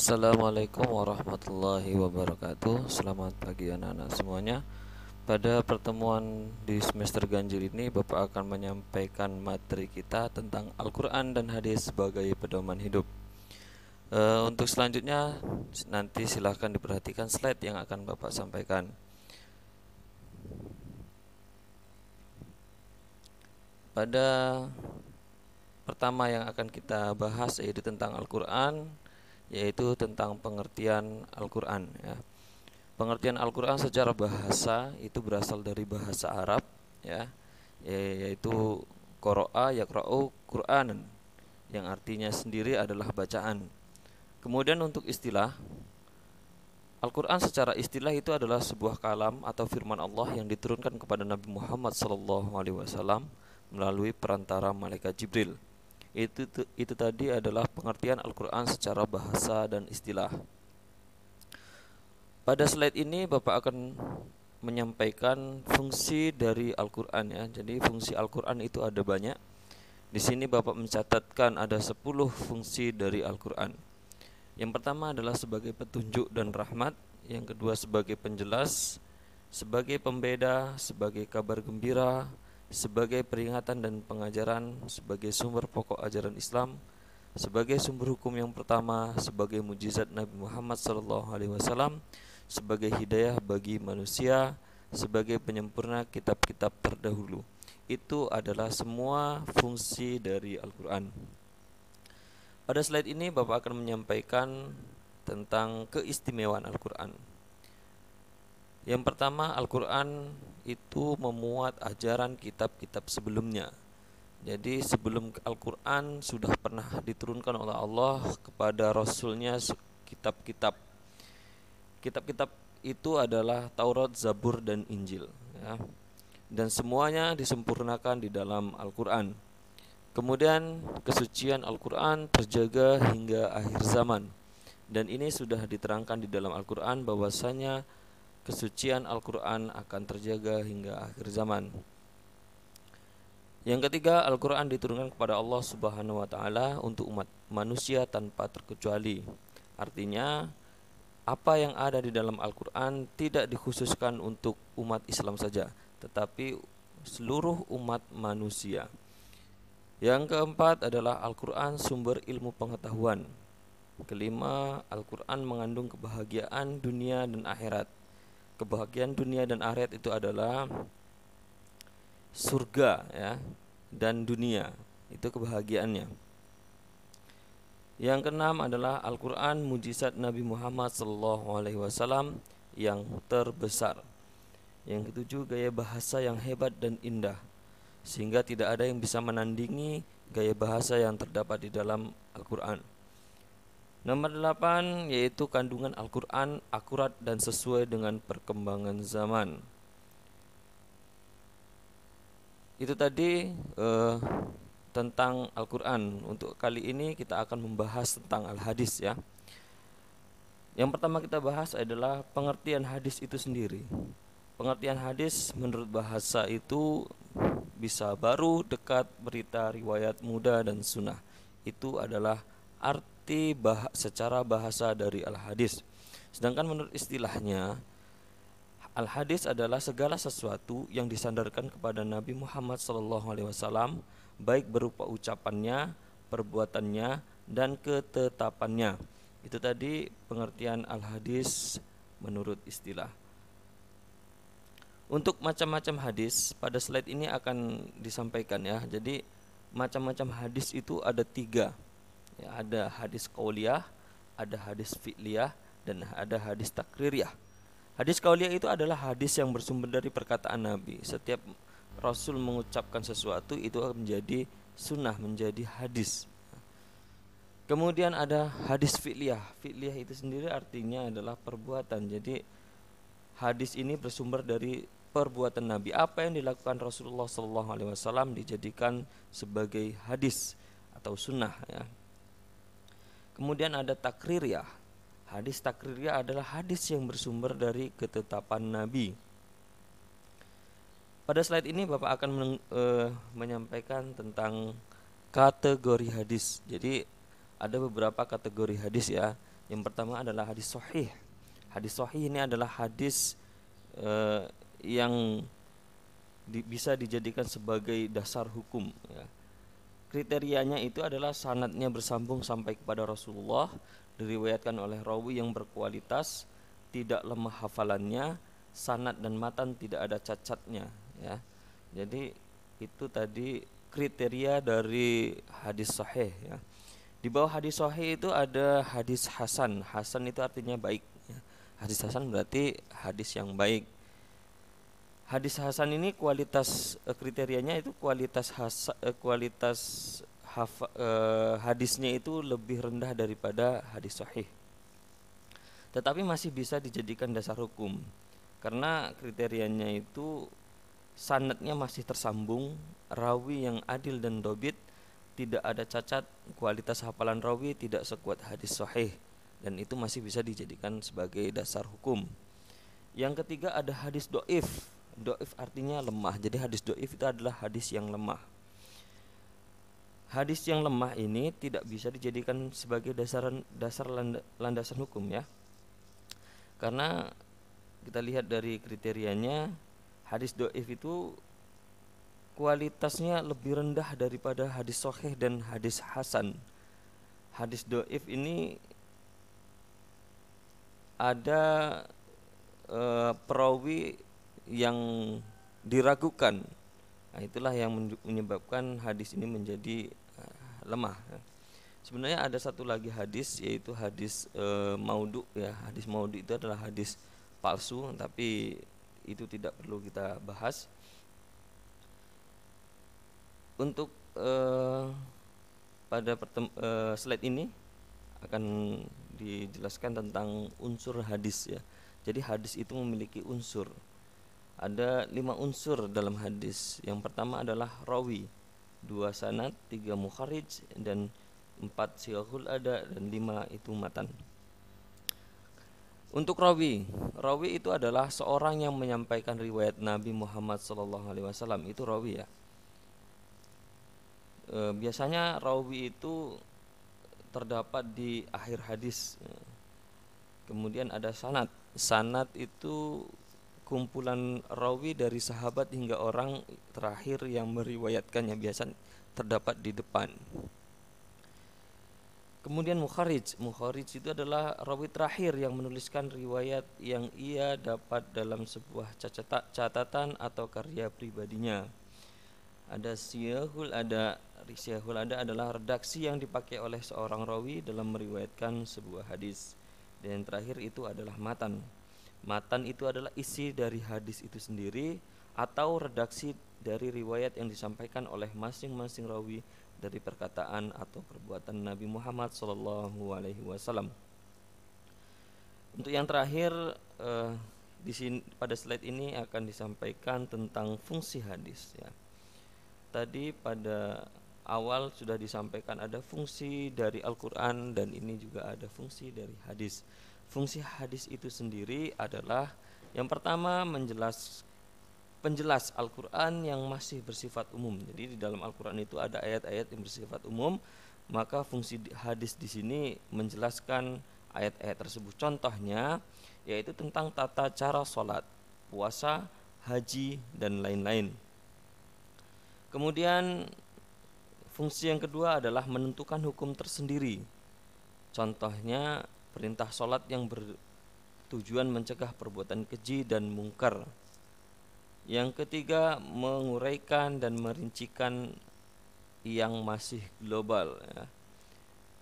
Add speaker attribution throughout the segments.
Speaker 1: Assalamualaikum warahmatullahi wabarakatuh. Selamat pagi anak-anak semuanya. Pada pertemuan di semester ganjil ini Bapak akan menyampaikan materi kita tentang Al-Quran dan hadis sebagai pedoman hidup. Untuk selanjutnya nanti silahkan diperhatikan slide yang akan Bapak sampaikan. Pada pertama yang akan kita bahas yaitu tentang Al-Quran, yaitu tentang pengertian Al-Quran ya. Pengertian Al-Quran secara bahasa itu berasal dari bahasa Arab ya, yaitu qara'a yaqra'u Qur'anan, yang artinya sendiri adalah bacaan. Kemudian untuk istilah, Al-Quran secara istilah itu adalah sebuah kalam atau firman Allah yang diturunkan kepada Nabi Muhammad SAW melalui perantara malaikat Jibril. Itu tadi adalah pengertian Al-Quran secara bahasa dan istilah. Pada slide ini Bapak akan menyampaikan fungsi dari Al-Quran ya. Jadi fungsi Al-Quran itu ada banyak. Di sini Bapak mencatatkan ada 10 fungsi dari Al-Quran. Yang pertama adalah sebagai petunjuk dan rahmat. Yang kedua sebagai penjelas, sebagai pembeda, sebagai kabar gembira, sebagai peringatan dan pengajaran, sebagai sumber pokok ajaran Islam, sebagai sumber hukum yang pertama, sebagai mujizat Nabi Muhammad SAW, sebagai hidayah bagi manusia, sebagai penyempurna kitab-kitab terdahulu. Itu adalah semua fungsi dari Al-Quran. Pada slide ini Bapak akan menyampaikan tentang keistimewaan Al-Quran. Yang pertama, Al-Quran itu memuat ajaran kitab-kitab sebelumnya. Jadi sebelum Al-Quran sudah pernah diturunkan oleh Allah kepada Rasulnya kitab-kitab. Kitab-kitab itu adalah Taurat, Zabur, dan Injil ya. Dan semuanya disempurnakan di dalam Al-Quran. Kemudian kesucian Al-Quran terjaga hingga akhir zaman. Dan ini sudah diterangkan di dalam Al-Quran bahwasanya kesucian Al-Quran akan terjaga hingga akhir zaman. Yang ketiga, Al-Quran diturunkan kepada Allah Subhanahu wa Ta'ala untuk umat manusia tanpa terkecuali. Artinya, apa yang ada di dalam Al-Quran tidak dikhususkan untuk umat Islam saja, tetapi seluruh umat manusia. Yang keempat adalah Al-Quran sumber ilmu pengetahuan. Kelima, Al-Quran mengandung kebahagiaan dunia dan akhirat. Kebahagiaan dunia dan akhirat itu adalah surga ya, dan dunia itu kebahagiaannya. Yang keenam adalah Al-Quran mujizat Nabi Muhammad SAW yang terbesar. Yang ketujuh, gaya bahasa yang hebat dan indah, sehingga tidak ada yang bisa menandingi gaya bahasa yang terdapat di dalam Al-Quran. Nomor 8 yaitu kandungan Al-Quran akurat dan sesuai dengan perkembangan zaman. Itu tadi tentang Al-Quran. Untuk kali ini kita akan membahas tentang Al-Hadis ya. Yang pertama kita bahas adalah pengertian hadis itu sendiri. Pengertian hadis menurut bahasa itu bisa baru, dekat, berita, riwayat, muda, dan sunnah. Itu adalah arti secara bahasa dari Al-Hadis. Sedangkan menurut istilahnya, Al-Hadis adalah segala sesuatu yang disandarkan kepada Nabi Muhammad SAW, baik berupa ucapannya, perbuatannya, dan ketetapannya. Itu tadi pengertian Al-Hadis menurut istilah. Untuk macam-macam hadis pada slide ini akan disampaikan ya. Jadi macam-macam hadis itu ada 3 ya, ada hadis qauliyah, ada hadis fi'liyah, dan ada hadis takririyah. Hadis qauliyah itu adalah hadis yang bersumber dari perkataan Nabi. Setiap Rasul mengucapkan sesuatu itu akan menjadi sunnah, menjadi hadis. Kemudian ada hadis fi'liyah. Fi'liyah itu sendiri artinya adalah perbuatan. Jadi hadis ini bersumber dari perbuatan Nabi. Apa yang dilakukan Rasulullah SAW dijadikan sebagai hadis atau sunnah ya. Kemudian ada takririyah. Hadis takririyah adalah hadis yang bersumber dari ketetapan Nabi. Pada slide ini Bapak akan menyampaikan tentang kategori hadis. Jadi ada beberapa kategori hadis ya. Yang pertama adalah hadis sahih. Hadis sahih ini adalah hadis yang bisa dijadikan sebagai dasar hukum ya. Kriterianya itu adalah sanadnya bersambung sampai kepada Rasulullah, diriwayatkan oleh rawi yang berkualitas, tidak lemah hafalannya, sanad dan matan tidak ada cacatnya ya. Jadi itu tadi kriteria dari hadis sahih ya. Di bawah hadis sahih itu ada hadis hasan. Hasan itu artinya baik ya. Hadis hasan berarti hadis yang baik. Hadis hasan ini kualitas kriterianya itu hadisnya itu lebih rendah daripada hadis sahih. Tetapi masih bisa dijadikan dasar hukum karena kriterianya itu sanadnya masih tersambung, rawi yang adil dan dobit, tidak ada cacat, kualitas hafalan rawi tidak sekuat hadis sahih, dan itu masih bisa dijadikan sebagai dasar hukum. Yang ketiga ada hadis doif. Doif artinya lemah. Jadi hadis doif itu adalah hadis yang lemah. Hadis yang lemah ini tidak bisa dijadikan sebagai landasan hukum ya. Karena kita lihat dari kriterianya, hadis doif itu kualitasnya lebih rendah daripada hadis sahih dan hadis hasan. Hadis doif ini ada perawi yang diragukan. Nah, itulah yang menyebabkan hadis ini menjadi lemah. Sebenarnya ada satu lagi hadis, yaitu hadis maudhu ya. Hadis maudhu itu adalah hadis palsu, tapi itu tidak perlu kita bahas. Untuk pada slide ini akan dijelaskan tentang unsur hadis ya. Jadi hadis itu memiliki unsur. Ada 5 unsur dalam hadis. Yang pertama adalah rawi, 2 sanad, 3 mukharij, dan 4 siyahul ada, dan 5 itu matan. Untuk rawi itu adalah seorang yang menyampaikan riwayat Nabi Muhammad SAW. Itu rawi ya. Biasanya rawi itu terdapat di akhir hadis. Kemudian ada sanad. Sanad itu kumpulan rawi dari sahabat hingga orang terakhir yang meriwayatkannya, biasa terdapat di depan. Kemudian mukharij itu adalah rawi terakhir yang menuliskan riwayat yang ia dapat dalam sebuah catatan atau karya pribadinya. Ada siyahul ada adalah redaksi yang dipakai oleh seorang rawi dalam meriwayatkan sebuah hadis. Dan yang terakhir itu adalah matan. Matan itu adalah isi dari hadis itu sendiri atau redaksi dari riwayat yang disampaikan oleh masing-masing rawi dari perkataan atau perbuatan Nabi Muhammad SAW. Untuk yang terakhir di sini pada slide ini akan disampaikan tentang fungsi hadis ya. Tadi pada awal sudah disampaikan ada fungsi dari Al-Quran, dan ini juga ada fungsi dari hadis. Fungsi hadis itu sendiri adalah yang pertama penjelas Al-Quran yang masih bersifat umum. Jadi di dalam Al-Quran itu ada ayat-ayat yang bersifat umum, maka fungsi hadis di sini menjelaskan ayat-ayat tersebut. Contohnya yaitu tentang tata cara sholat, puasa, haji, dan lain-lain. Kemudian fungsi yang kedua adalah menentukan hukum tersendiri. Contohnya perintah sholat yang bertujuan mencegah perbuatan keji dan mungkar. Yang ketiga, menguraikan dan merincikan yang masih global ya.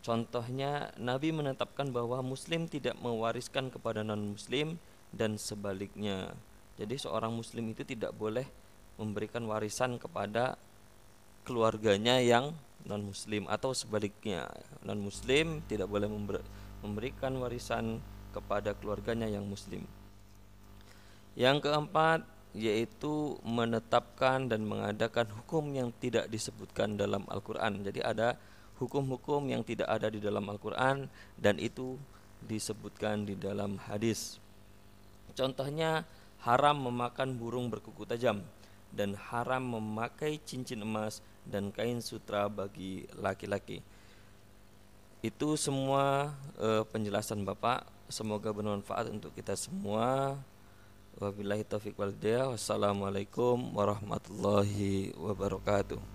Speaker 1: Contohnya, Nabi menetapkan bahwa muslim tidak mewariskan kepada non-muslim dan sebaliknya. Jadi seorang muslim itu tidak boleh memberikan warisan kepada keluarganya yang non-muslim, atau sebaliknya, non-muslim tidak boleh memberikan warisan kepada keluarganya yang muslim. Yang keempat yaitu menetapkan dan mengadakan hukum yang tidak disebutkan dalam Al-Quran. Jadi ada hukum-hukum yang tidak ada di dalam Al-Quran dan itu disebutkan di dalam hadis. Contohnya haram memakan burung berkuku tajam, dan haram memakai cincin emas dan kain sutra bagi laki-laki. Itu semua penjelasan Bapak, semoga bermanfaat untuk kita semua. Wabillahi taufiq wal hidayah. Wassalamualaikum warahmatullahi wabarakatuh.